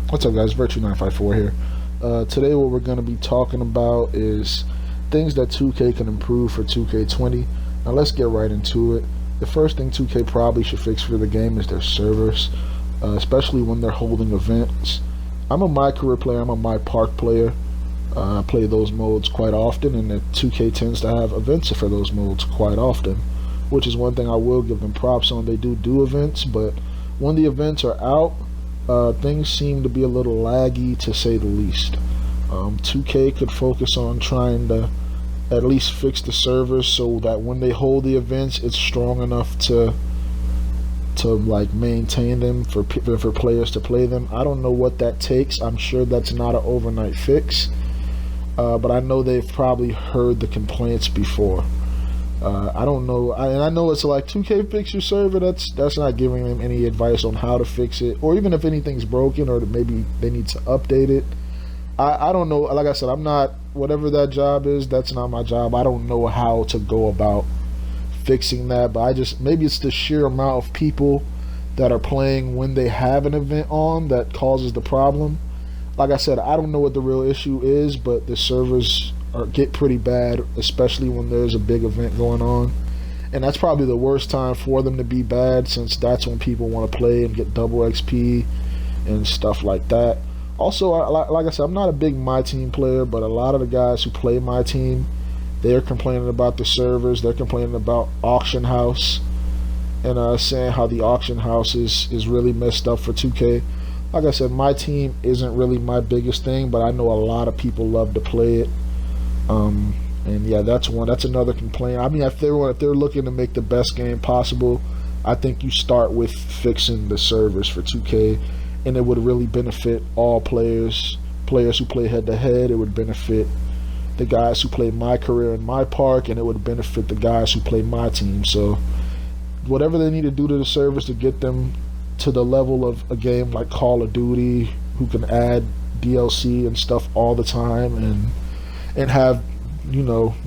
What's up, guys? Virtue954 here. Today, what we're going to be talking about is things that 2K can improve for 2K20. Now, let's get right into it. The first thing 2K probably should fix for the game is their servers, especially when they're holding events. I'm a My Career player, I'm a My Park player. I play those modes quite often, and the 2K tends to have events for those modes quite often, which is one thing I will give them props on. They do events, but when the events are out, things seem to be a little laggy, to say the least. 2K could focus on trying to at least fix the servers so that when they hold the events, it's strong enough to like maintain them for players to play them. I don't know what that takes. I'm sure that's not an overnight fix, but I know they've probably heard the complaints before. I don't know, and I know it's like 2K fix your server. That's not giving them any advice on how to fix it, or even if anything's broken, or maybe they need to update it. I don't know. Like I said, I'm not, whatever that job is, that's not my job. I don't know how to go about fixing that, but maybe it's the sheer amount of people that are playing when they have an event on that causes the problem. Like I said, I don't know what the real issue is, but the servers get pretty bad, especially when there's a big event going on, and that's probably the worst time for them to be bad, since that's when people want to play and get double XP and stuff like that. Also, like I said, I'm not a big My Team player, but a lot of the guys who play My Team, they're complaining about the servers. They're complaining about Auction House, and saying how the Auction House is really messed up for 2K. Like I said, My Team isn't really my biggest thing, but I know a lot of people love to play it. And yeah, that's another complaint. I mean, if they're looking to make the best game possible, I think you start with fixing the servers for 2K, and it would really benefit all players who play head to head. It would benefit the guys who play My Career and My Park, and it would benefit the guys who play My Team. So whatever they need to do to the servers to get them to the level of a game like Call of Duty, who can add DLC and stuff all the time, and have,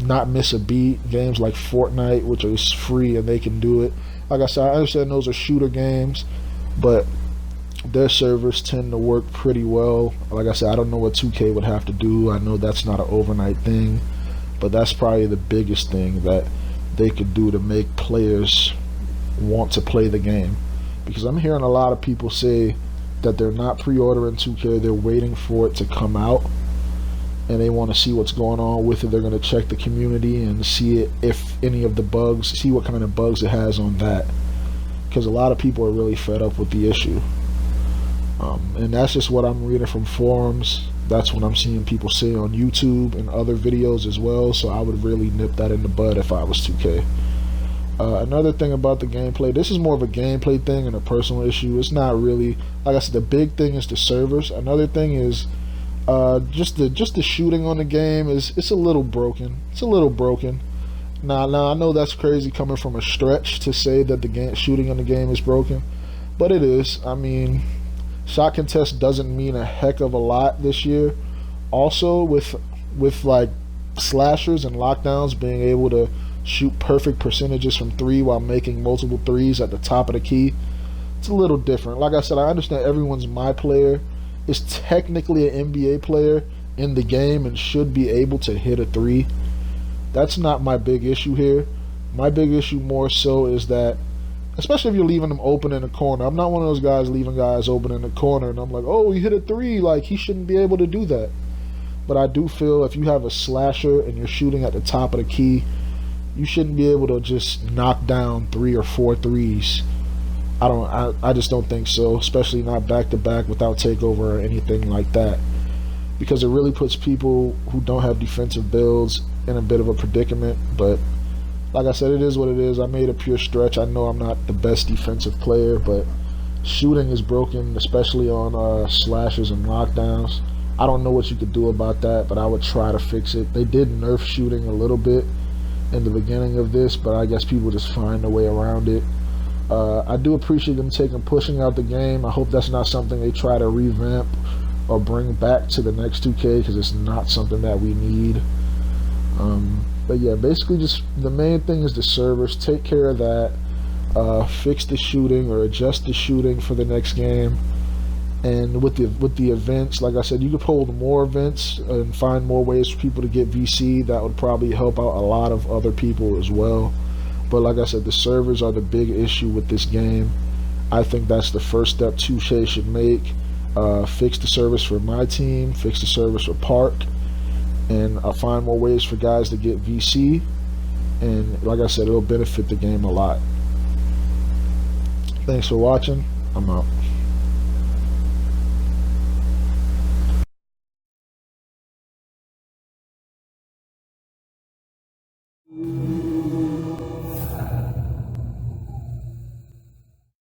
not miss a beat. Games like Fortnite, which is free and they can do it. Like I said, I understand those are shooter games, but their servers tend to work pretty well. Like I said, I don't know what 2K would have to do. I know that's not an overnight thing, but that's probably the biggest thing that they could do to make players want to play the game. Because I'm hearing a lot of people say that they're not pre-ordering 2K, they're waiting for it to come out, and they want to see what's going on with it. They're going to check the community and see if any of the bugs, see what kind of bugs it has on that, because a lot of people are really fed up with the issue. And that's just what I'm reading from forums. That's what I'm seeing people say on YouTube and other videos as well, so I would really nip that in the bud if I was 2K. Another thing about the gameplay, this is more of a gameplay thing and a personal issue. It's not really, like I said, the big thing is the servers. Another thing is just the shooting on the game it's a little broken. It's a little broken. Now I know that's crazy coming from a stretch to say that the shooting on the game is broken, but it is. I mean, shot contest doesn't mean a heck of a lot this year. Also, with like slashers and lockdowns being able to shoot perfect percentages from 3 while making multiple threes at the top of the key, it's a little different. Like I said, I understand everyone's My Player is technically an NBA player in the game and should be able to hit a 3. That's not my big issue here. My big issue more so is that, especially if you're leaving them open in the corner, I'm not one of those guys leaving guys open in the corner and I'm like, oh, he hit a 3, like he shouldn't be able to do that. But I do feel if you have a slasher and you're shooting at the top of the key, you shouldn't be able to just knock down 3 or 4 threes. I just don't think so, especially not back to back without takeover or anything like that, because it really puts people who don't have defensive builds in a bit of a predicament. But like I said, it is what it is. I made a pure stretch. I know I'm not the best defensive player, but shooting is broken, especially on slashers and lockdowns. I don't know what you could do about that, but I would try to fix it. They did nerf shooting a little bit in the beginning of this, but I guess people just find a way around it. I do appreciate them pushing out the game. I hope that's not something they try to revamp or bring back to the next 2K, because it's not something that we need. But yeah, basically just the main thing is the servers. Take care of that. Fix the shooting or adjust the shooting for the next game. And with the events, like I said, you could hold more events and find more ways for people to get VC. That would probably help out a lot of other people as well. But like I said, the servers are the big issue with this game. I think that's the first step 2K should make. Fix the service for my team, fix the service for Park, and find more ways for guys to get VC. And like I said, it'll benefit the game a lot. Thanks for watching. I'm out.